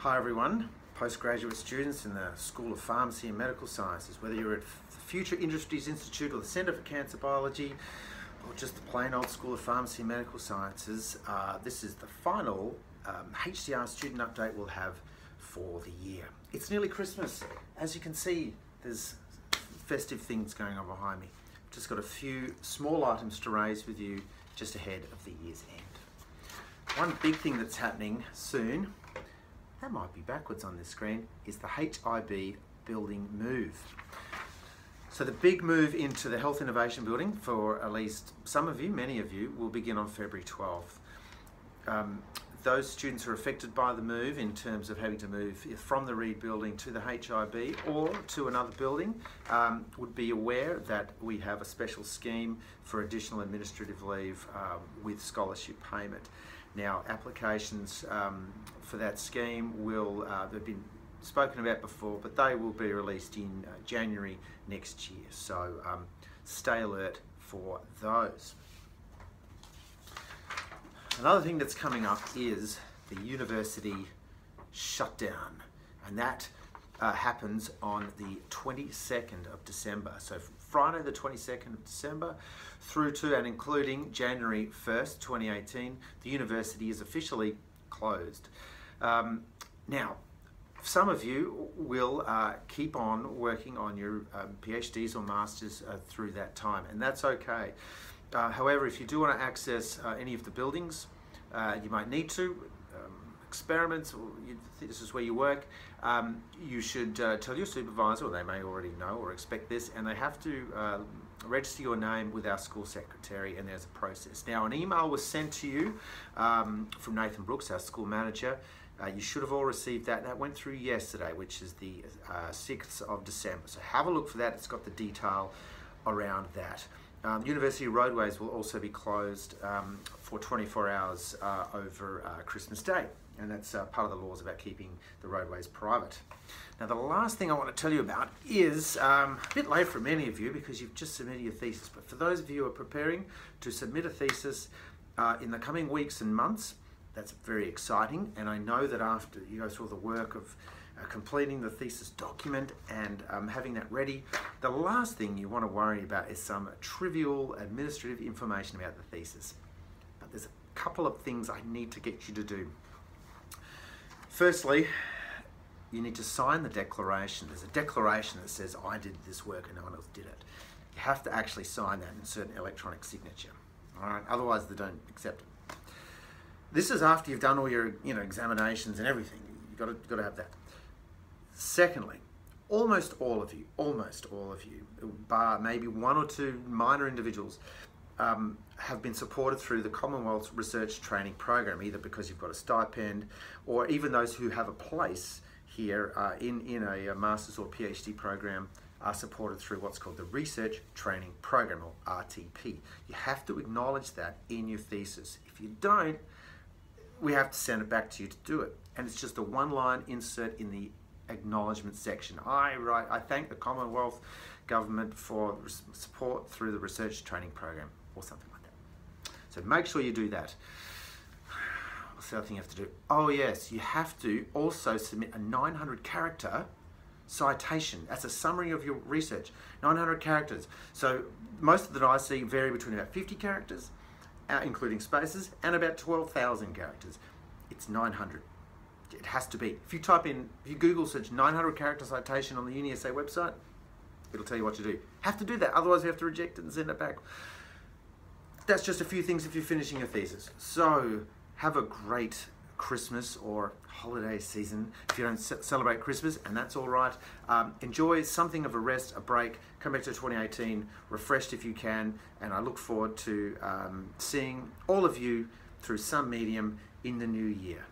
Hi everyone, postgraduate students in the School of Pharmacy and Medical Sciences, whether you're at the Future Industries Institute or the Centre for Cancer Biology or just the plain old School of Pharmacy and Medical Sciences, this is the final HDR student update we'll have for the year. It's nearly Christmas. As you can see, there's festive things going on behind me. Just got a few small items to raise with you just ahead of the year's end. One big thing that's happening soon, that might be backwards on this screen, is the HIB building move. So the big move into the Health Innovation Building, for at least some of you, many of you, will begin on February 12th. Those students who are affected by the move in terms of having to move from the Reed building to the HIB or to another building would be aware that we have a special scheme for additional administrative leave with scholarship payment. Now, applications for that scheme will, they've been spoken about before, but they will be released in January next year. So stay alert for those. Another thing that's coming up is the university shutdown, and that happens on the 22nd of December. So Friday the 22nd of December through to and including January 1st, 2018, the university is officially closed. Now, some of you will keep on working on your PhDs or Masters through that time, and that's okay. However, if you do want to access any of the buildings, you might need to, experiments, or this is where you work, you should tell your supervisor, or they may already know or expect this, and they have to register your name with our school secretary, and there's a process. Now, an email was sent to you from Nathan Brooks, our school manager. You should have all received that. That went through yesterday, which is the 6th of December. So have a look for that. It's got the detail around that. University roadways will also be closed for 24 hours over Christmas Day, and that's part of the laws about keeping the roadways private. Now, the last thing I want to tell you about is a bit late for many of you because you've just submitted your thesis, but for those of you who are preparing to submit a thesis in the coming weeks and months, that's very exciting, and I know that after you go through all the work of completing the thesis document and having that ready, the last thing you want to worry about is some trivial administrative information about the thesis. But there's a couple of things I need to get you to do. Firstly, you need to sign the declaration. There's a declaration that says, I did this work and no one else did it. You have to actually sign that in a certain electronic signature. All right? Otherwise, they don't accept it. This is after you've done all your examinations and everything. You've got to have that. Secondly, almost all of you, bar maybe one or two minor individuals, have been supported through the Commonwealth's Research Training Program, either because you've got a stipend, or even those who have a place here in a Master's or PhD program are supported through what's called the Research Training Program, or RTP. You have to acknowledge that in your thesis. If you don't, we have to send it back to you to do it. And it's just a one-line insert in the acknowledgement section. I thank the Commonwealth Government for support through the Research Training Program, or something like that. So make sure you do that. What's the other thing you have to do? Oh yes, you have to also submit a 900 character citation. That's a summary of your research. 900 characters. So most of the I see vary between about 50 characters, including spaces, and about 12,000 characters. It's 900. It has to be. If you Google search 900 character citation on the UniSA website, it'll tell you what to do. Have to do that, otherwise you have to reject it and send it back. That's just a few things if you're finishing your thesis. So have a great Christmas or holiday season if you don't celebrate Christmas, and that's all right. Enjoy something of a rest, a break, come back to 2018 refreshed if you can, and I look forward to seeing all of you through some medium in the new year.